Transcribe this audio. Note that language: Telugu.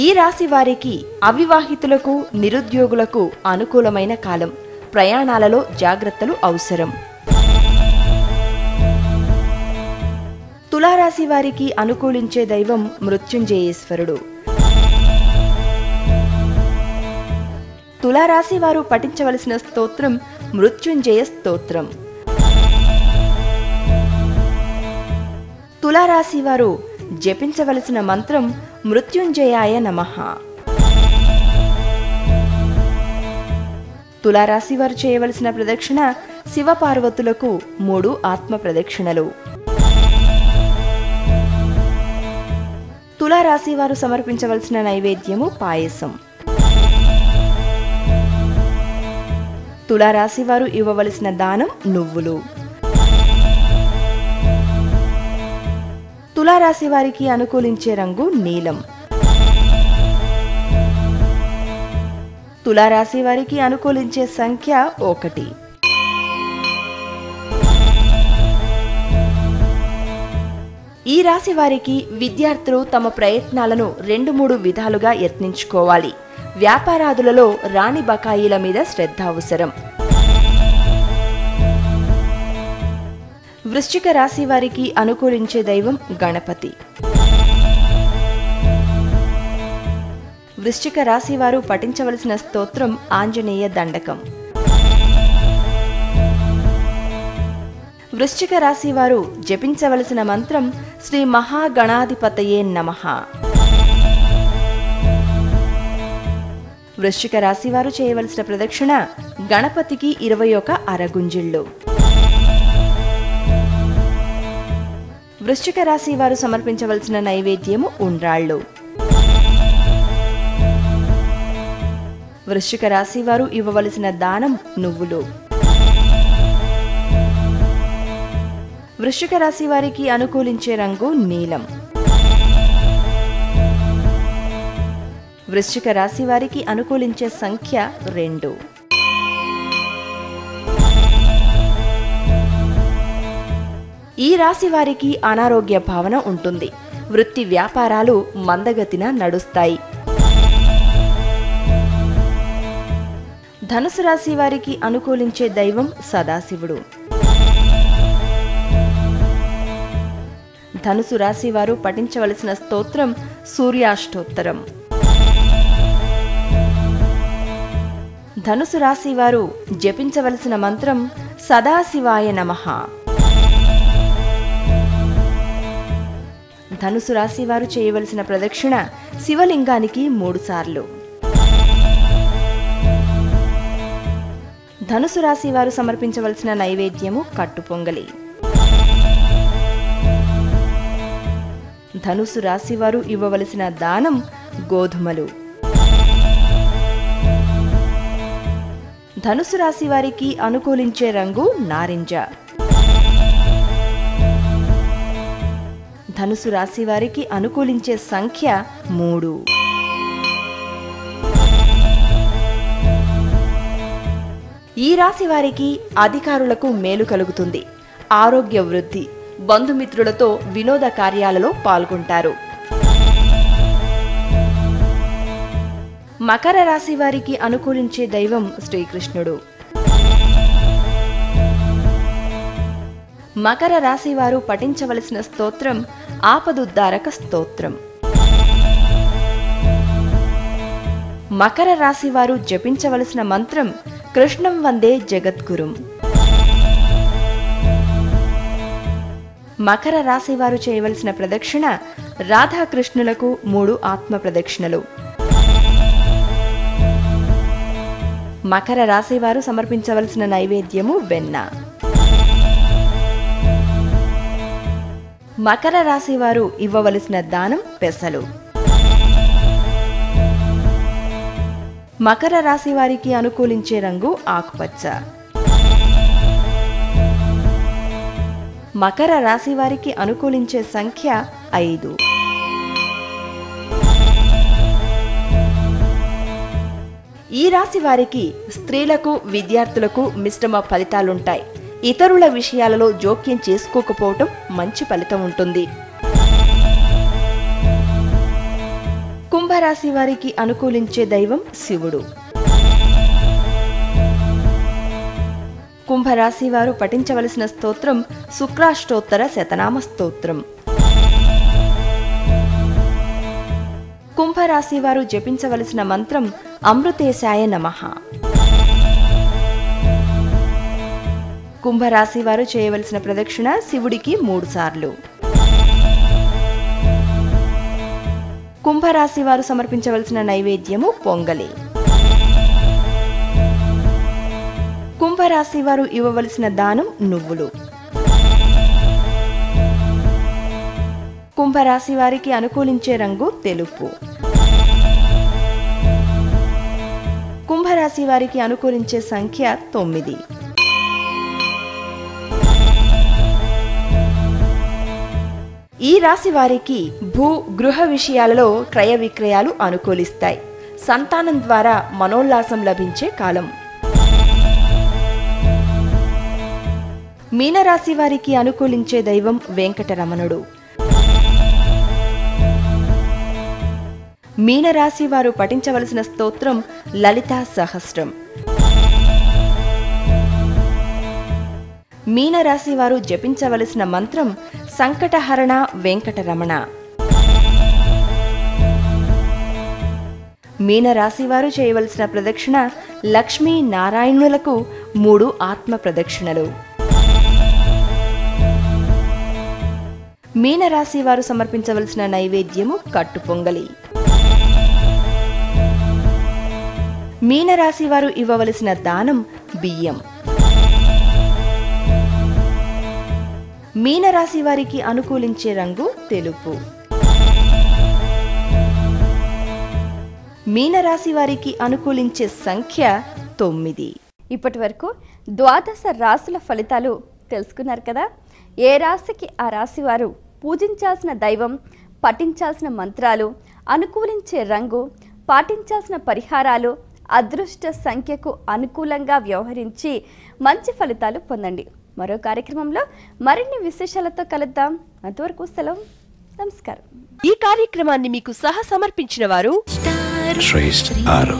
ఈ రాశి వారికి అవివాహితులకు, నిరుద్యోగులకు అనుకూలమైన కాలం. ప్రయాణాలలో జాగ్రత్తలు అవసరం. తులారాశి వారికి అనుకూలించే దైవం మృత్యుంజయేశ్వరుడు. తులారాశి వారు పఠించవలసిన స్తోత్రం మృత్యుంజయ స్తోత్రం. తులారాశి వారు జపించవలసిన మంత్రం మృత్యుంజయాయ నమః. తులారాశి వారు చేయవలసిన ప్రదక్షిణ శివపార్వతులకు 3 ఆత్మ ప్రదక్షిణలు. తులారాశి వారు సమర్పించవలసిన నైవేద్యము పాయసం. తులారాశి వారు ఇవ్వవలసిన దానం నువ్వులు. తులారాశి వారికి అనుకూలించే రంగు నీలం. తులారాశి వారికి అనుకూలించే సంఖ్య 1. ఈ రాశి వారికి విద్యార్థులు తమ ప్రయత్నాలను 2-3 విధాలుగా యత్నించుకోవాలి. వ్యాపారాదులలో రాణి బకాయిల మీద శ్రద్ధ అవసరం. వృశ్చిక రాశి వారికి అనుకూలించే దైవం గణపతి. వృశ్చిక రాశి వారు పఠించవలసిన స్తోత్రం ఆంజనేయ దండకం. వృశ్చిక రాశి వారు జపించవలసిన మంత్రం శ్రీ మహాగణాధిపతయే నమః. వృశ్చిక రాశి వారు చేయవలసిన ప్రదక్షిణ గణపతికి 21 అరగుంజిళ్ళు. వృశ్చిక రాశి వారు సమర్పించవలసిన నైవేద్యము ఉండ్రాళ్ళు. వృశ్చిక రాశి వారు ఇవ్వవలసిన దానం నువ్వులు. వృశ్చిక రాశి వారికి అనుకూలించే రంగు నీలం. వృశ్చిక రాశి వారికి అనుకూలించే సంఖ్య 2. ఈ రాశి వారికి అనారోగ్య భావన ఉంటుంది. వృత్తి వ్యాపారాలు మందగతిన నడుస్తాయి. ధనుసు రాశి వారికి అనుకూలించే దైవం సదాశివుడు. ధనుసు రాశి వారు పఠించవలసిన స్తోత్రం సూర్యాష్టోత్తరం. ధనుసు రాశి వారు జపించవలసిన మంత్రం సదాశివాయ నమః. ధనుసు రాశి వారు చేయవలసిన ప్రదక్షిణ శివలింగానికి 3 సార్లు. ధనుసు రాశి వారు సమర్పించవలసిన నైవేద్యము కట్టు పొంగలి. ధనుసు రాశి వారు ఇవ్వవలసిన దానం గోధుమలు. ధనుసు రాశి వారికి అనుకూలించే రంగు నారింజ. ధనుసు రాశి వారికి అనుకూలించే సంఖ్య 3. ఈ రాశి వారికి అధికారులకు మేలు కలుగుతుంది. ఆరోగ్య వృద్ధి. బంధుమిత్రులతో వినోద కార్యాలలో పాల్గొంటారు. మకర రాశి వారికి అనుకూలించే దైవం శ్రీకృష్ణుడు. మకర రాశి వారు పఠించవలసిన స్తోత్రం ఆపదుద్ధారక స్తోత్రం. మకర రాశి వారు జపించవలసిన మంత్రం కృష్ణం వందే జగద్గురుం. మకర రాశి వారు చేయవలసిన ప్రదక్షిణ రాధాకృష్ణులకు 3 ఆత్మ ప్రదక్షిణలు. మకర రాశి వారు సమర్పించవలసిన నైవేద్యము వెన్న. మకర రాశి వారు ఇవ్వవలసిన దానం పెసలు. మకర రాశి వారికి అనుకూలించే రంగు ఆకుపచ్చ. మకర రాశి వారికి అనుకూలించే సంఖ్య 5. ఈ రాశి వారికి స్త్రీలకు, విద్యార్థులకు మిశ్రమ ఫలితాలుంటాయి. ఇతరుల విషయాలలో జోక్యం చేసుకోకపోవటం మంచి ఫలితం ఉంటుంది. కుంభ కుంభరాశి వారికి అనుకూలించే దైవం శివుడు. కుంభరాశి వారు పఠించవలసిన స్తోత్రం శుక్రాష్టోత్తర శతనామ స్తోత్రం. కుంభరాశి వారు జపించవలసిన మంత్రం అమృతేశాయ నమః. కుంభరాశి వారు చేయవలసిన ప్రదక్షిణ శివుడికి 3 సార్లు. కుంభరాశి వారు సమర్పించవలసిన నైవేద్యము పొంగలి. కుంభరాశి వారు ఇవ్వవలసిన దానం నువ్వులు. కుంభరాశి వారికి అనుకూలించే రంగు తెలుపు. కుంభరాశి వారికి అనుకూలించే సంఖ్య 9. ఈ రాశి వారికి భూ గృహ విషయాలలో క్రయ విక్రయాలు అనుకూలిస్తాయి. సంతానం ద్వారా మనోల్లాసం లభించే కాలం. మీనరాశి వారికి అనుకూలించే దైవం వెంకటరమణుడు. మీనరాశి వారు పఠించవలసిన స్తోత్రం లలితా సహస్రం. మీనరాశి వారు జపించవలసిన మంత్రం సంకటహరణ వెంకటరమణ. మీనరాశి వారు చేయవలసిన ప్రదక్షిణ లక్ష్మీ నారాయణులకు 3 ఆత్మ ప్రదక్షిణలు. మీనరాశి వారు సమర్పించవలసిన నైవేద్యము కట్టు పొంగలి. మీనరాశి వారు ఇవ్వవలసిన దానం బియ్యం. మీనరాశి వారికి అనుకూలించే రంగు తెలుపు. మీనరాశి వారికి అనుకూలించే సంఖ్య 9. ఇప్పటి వరకు ద్వాదశ రాశుల ఫలితాలు తెలుసుకున్నారు కదా. ఏ రాశికి ఆ రాశి వారు పూజించాల్సిన దైవం, పఠించాల్సిన మంత్రాలు, అనుకూలించే రంగు, పాటించాల్సిన పరిహారాలు, అదృష్ట సంఖ్యకు అనుకూలంగా వ్యవహరించి మంచి ఫలితాలు పొందండి. మరో కార్యక్రమంలో మరిన్ని విశేషాలతో కలుద్దాం. అంతవరకు సెలవు. నమస్కారం. ఈ కార్యక్రమాన్ని మీకు సహ సమర్పించిన వారు Trace Aro.